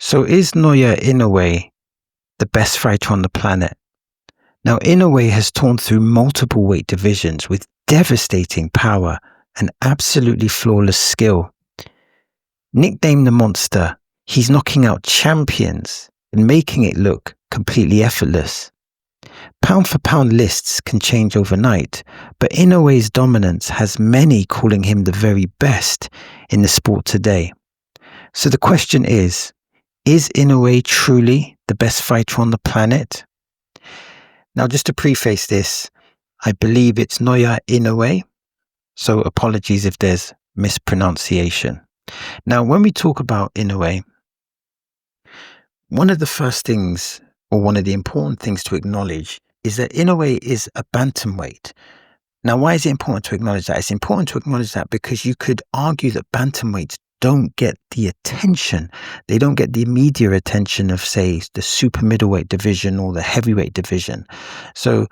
So is Naoya Inoue the best fighter on the planet? Now, Inoue has torn through multiple weight divisions with devastating power and absolutely flawless skill. Nicknamed the Monster, he's knocking out champions and making it look completely effortless. Pound for pound lists can change overnight, but Inoue's dominance has many calling him the very best in the sport today. So the question is Inoue truly the best fighter on the planet? Now, just to preface this, I believe it's Naoya Inoue, so apologies if there's mispronunciation. Now, when we talk about Inoue, one of the first things, or one of the important things to acknowledge, is that Inoue is a bantamweight. Now, why is it important to acknowledge that? It's important to acknowledge that because you could argue that bantamweights don't get the attention. They don't get the media attention of, say, the super middleweight division or the heavyweight division. So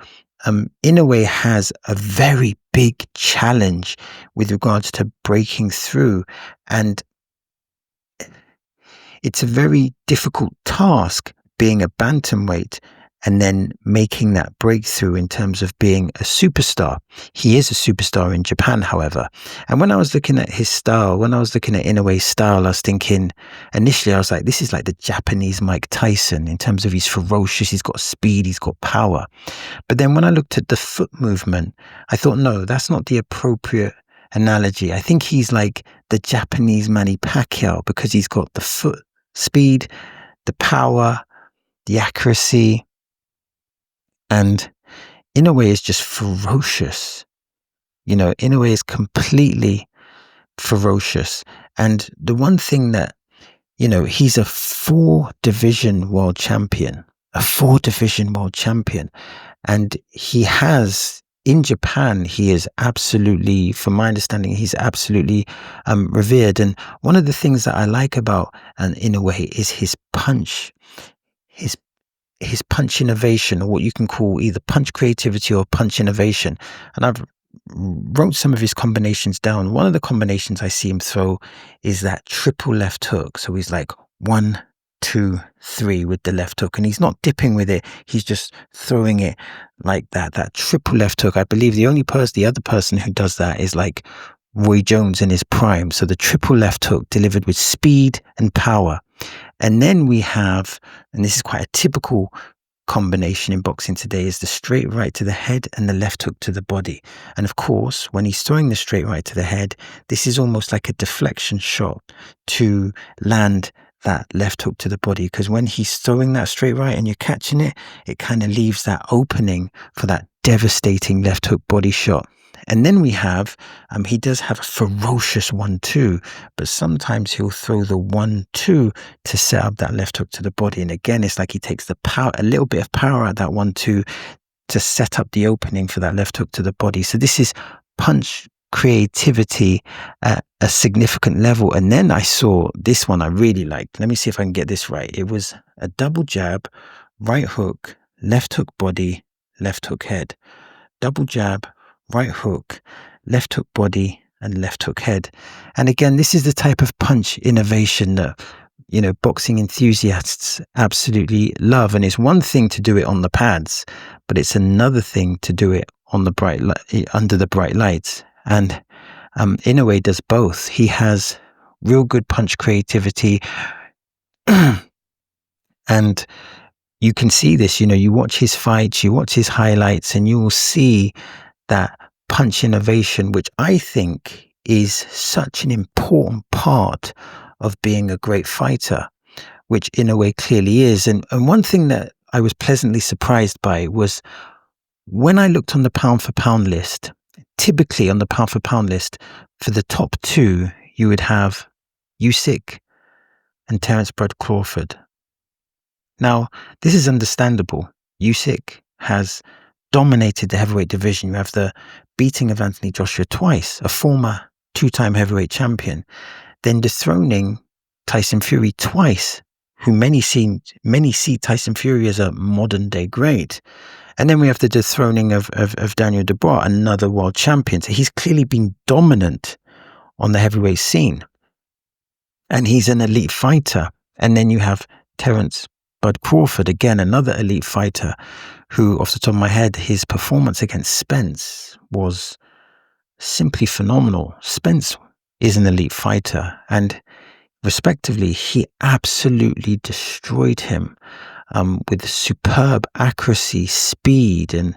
Inoue has a very big challenge with regards to breaking through. And it's a very difficult task being a bantamweight and then making that breakthrough in terms of being a superstar. He is a superstar in Japan, however. And when I was looking at his style, when I was looking at Inoue's style, I was thinking, initially I was like, this is like the Japanese Mike Tyson in terms of he's ferocious, he's got speed, he's got power. But then when I looked at the foot movement, I thought, no, that's not the appropriate analogy. I think he's like the Japanese Manny Pacquiao because he's got the foot speed, the power, the accuracy. And Inoue is just ferocious. You know, Inoue is completely ferocious. And the one thing that, you know, he's a 4-division world champion, And he has, in Japan, he is absolutely, from my understanding, he's absolutely revered. And one of the things that I like about Inoue is his punch, his punch innovation, or what you can call either punch creativity or punch innovation. And I've wrote some of his combinations down. One of the combinations I see him throw is that triple left hook. So he's like 1, 2, 3 with the left hook, and he's not dipping with it. He's just throwing it like that. That triple left hook. I believe the other person who does that is like Roy Jones in his prime. So the triple left hook delivered with speed and power. And then we have, and this is quite a typical combination in boxing today, is the straight right to the head and the left hook to the body. And of course, when he's throwing the straight right to the head, this is almost like a deflection shot to land that left hook to the body. Because when he's throwing that straight right and you're catching it, it kind of leaves that opening for that devastating left hook body shot. And then we have, he does have a ferocious 1-2, but sometimes he'll throw the 1-2 to set up that left hook to the body. And again, it's like he takes the power, a little bit of power at that 1-2 to set up the opening for that left hook to the body. So this is punch creativity at a significant level. And then I saw this one I really liked. Let me see if I can get this right. It was a double jab, right hook, left hook body, left hook head. Double jab, right hook, left hook body, and left hook head. And again, this is the type of punch innovation that, you know, boxing enthusiasts absolutely love. And it's one thing to do it on the pads, but it's another thing to do it on the under the bright lights. And Inoue does both. He has real good punch creativity, and you can see this. You know, you watch his fights, you watch his highlights, and you will see that punch innovation, which I think is such an important part of being a great fighter, which Inoue clearly is. And one thing that I was pleasantly surprised by was when I looked on the pound for pound list, typically on the pound for pound list, for the top 2, you would have Usyk and Terence Bud Crawford. Now, this is understandable. Usyk has dominated the heavyweight division. You have the beating of Anthony Joshua twice, a former 2-time heavyweight champion, then dethroning Tyson Fury twice, who many see Tyson Fury as a modern day great. And then we have the dethroning of Daniel Dubois, another world champion. So he's clearly been dominant on the heavyweight scene. And he's an elite fighter. And then you have Terence Bud Crawford, again, another elite fighter who, off the top of my head, his performance against Spence was simply phenomenal. Spence is an elite fighter, and respectively, he absolutely destroyed him with superb accuracy, speed, and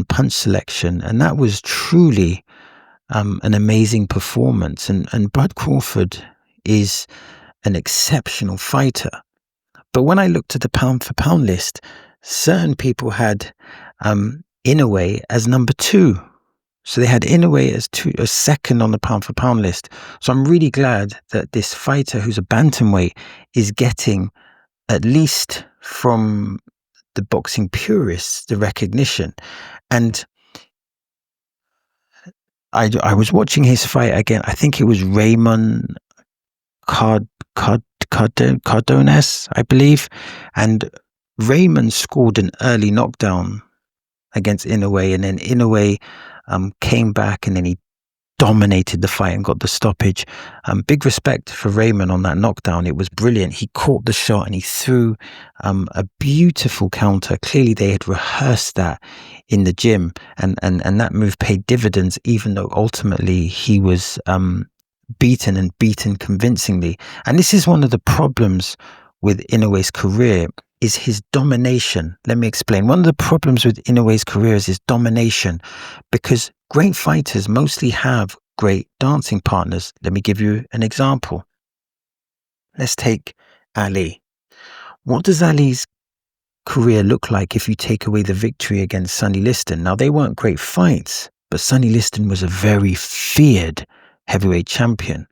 punch selection. And that was truly an amazing performance. And Bud Crawford is an exceptional fighter. But when I looked at the pound for pound list, certain people had Inoue as number 2. So they had Inoue as second on the pound for pound list. So I'm really glad that this fighter, who's a bantamweight, is getting, at least from the boxing purists, the recognition. And I was watching his fight again. I think it was Raymond Cardones, I believe. And Raymond scored an early knockdown against Inoue, and then Inoue came back, and then he dominated the fight and got the stoppage. Big respect for Raymond on that knockdown. It was brilliant. He caught the shot and he threw a beautiful counter. Clearly they had rehearsed that in the gym, and that move paid dividends, even though ultimately he was beaten convincingly. And this is one of the problems with Inoue's career, is his domination. Let me explain. One of the problems with Inoue's career is his domination, because great fighters mostly have great dancing partners. Let me give you an example. Let's take Ali. What does Ali's career look like if you take away the victory against Sonny Liston? Now, they weren't great fights, but Sonny Liston was a very feared heavyweight champion.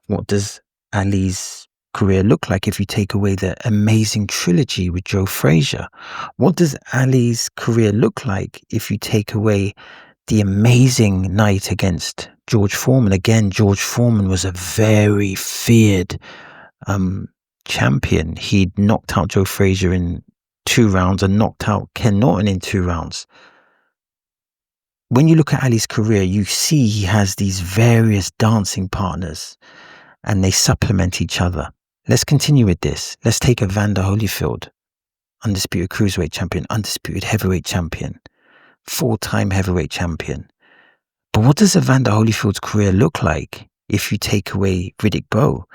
What does Ali's career look like if you take away the amazing trilogy with Joe Frazier? What does Ali's career look like if you take away the amazing night against George Foreman? Again, George Foreman was a very feared champion. He'd knocked out Joe Frazier in 2 rounds and knocked out Ken Norton in 2 rounds. When you look at Ali's career, you see he has these various dancing partners, and they supplement each other. Let's continue with this. Let's take Evander Holyfield, undisputed cruiserweight champion, undisputed heavyweight champion, 4-time heavyweight champion. But what does Evander Holyfield's career look like if you take away Riddick Bowe?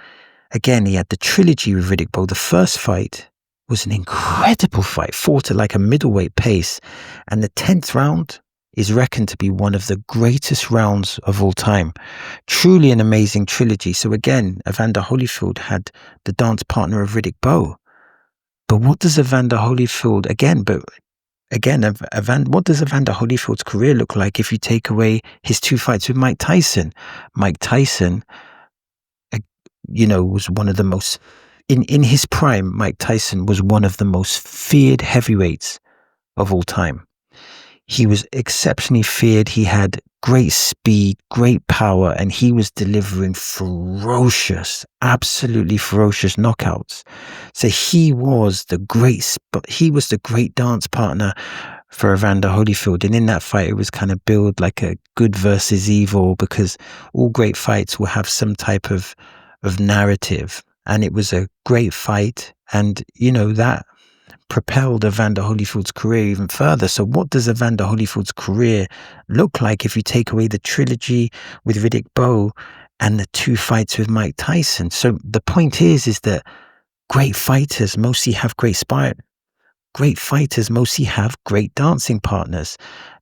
Again, he had the trilogy with Riddick Bowe. The first fight was an incredible fight, fought at like a middleweight pace, and the 10th round is reckoned to be one of the greatest rounds of all time. Truly an amazing trilogy. So again, Evander Holyfield had the dance partner of Riddick Bowe. But what does Evander Holyfield, what does Evander Holyfield's career look like if you take away his 2 fights with Mike Tyson? Mike Tyson, was one of the most, in his prime, Mike Tyson was one of the most feared heavyweights of all time. He was exceptionally feared. He had great speed, great power, and he was delivering absolutely ferocious knockouts. So he was the great dance partner for Evander Holyfield. And in that fight, it was kind of billed like a good versus evil, because all great fights will have some type of narrative. And it was a great fight. And, that propelled Evander Holyfield's career even further. So what does Evander Holyfield's career look like if you take away the trilogy with Riddick Bowe and the 2 fights with Mike Tyson? So the point is that great fighters mostly have great fighters mostly have great dancing partners.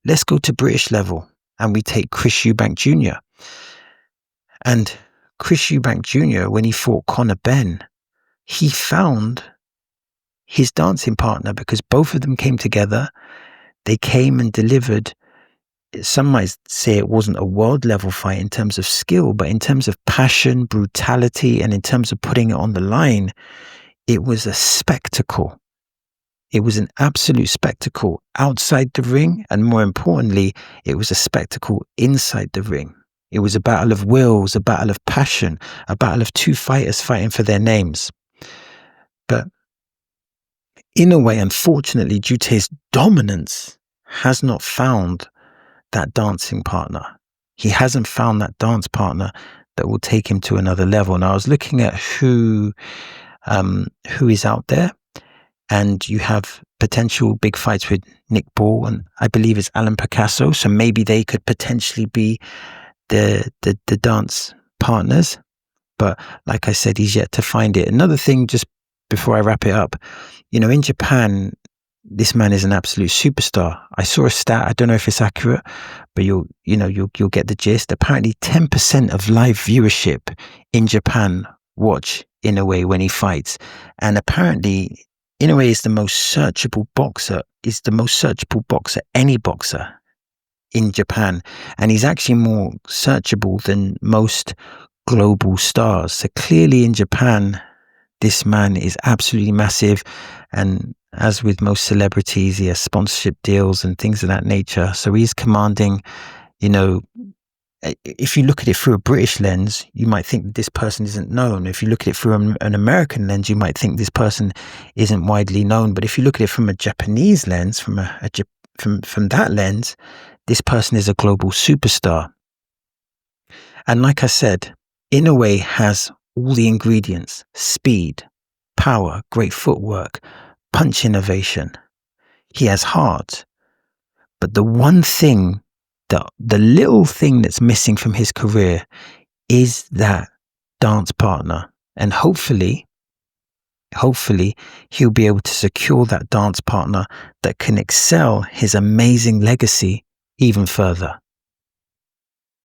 Let's go to British level, and we take Chris Eubank Jr. And Chris Eubank Jr., when he fought Conor Benn, he found his dancing partner, because both of them came together. They came and delivered. Some might say it wasn't a world level fight in terms of skill, but in terms of passion, brutality, and in terms of putting it on the line, it was a spectacle. It was an absolute spectacle outside the ring, and more importantly, it was a spectacle inside the ring. It was a battle of wills, a battle of passion, a battle of 2 fighters fighting for their names. But Inoue, unfortunately, due to his dominance, has not found that dancing partner. He hasn't found that dance partner that will take him to another level. Now, I was looking at who who is out there, and you have potential big fights with Nick Ball and I believe it's Alan Picasso. So maybe they could potentially be the dance partners. But like I said, he's yet to find it. Another thing, just before I wrap it up, in Japan, this man is an absolute superstar. I saw a stat. I don't know if it's accurate, but you'll get the gist. Apparently, 10% of live viewership in Japan watch Inoue when he fights, and apparently, Inoue is the most searchable boxer. Is the most searchable boxer, any boxer in Japan, and he's actually more searchable than most global stars. So clearly, in Japan, this man is absolutely massive, and as with most celebrities, he has sponsorship deals and things of that nature. So he's commanding, if you look at it through a British lens, you might think that this person isn't known. If you look at it through an American lens, you might think this person isn't widely known. But if you look at it from a Japanese lens, from that lens, this person is a global superstar. And like I said, Inoue has all the ingredients: speed, power, great footwork, punch innovation. He has heart. But the one thing, the little thing that's missing from his career is that dance partner. And hopefully, he'll be able to secure that dance partner that can excel his amazing legacy even further.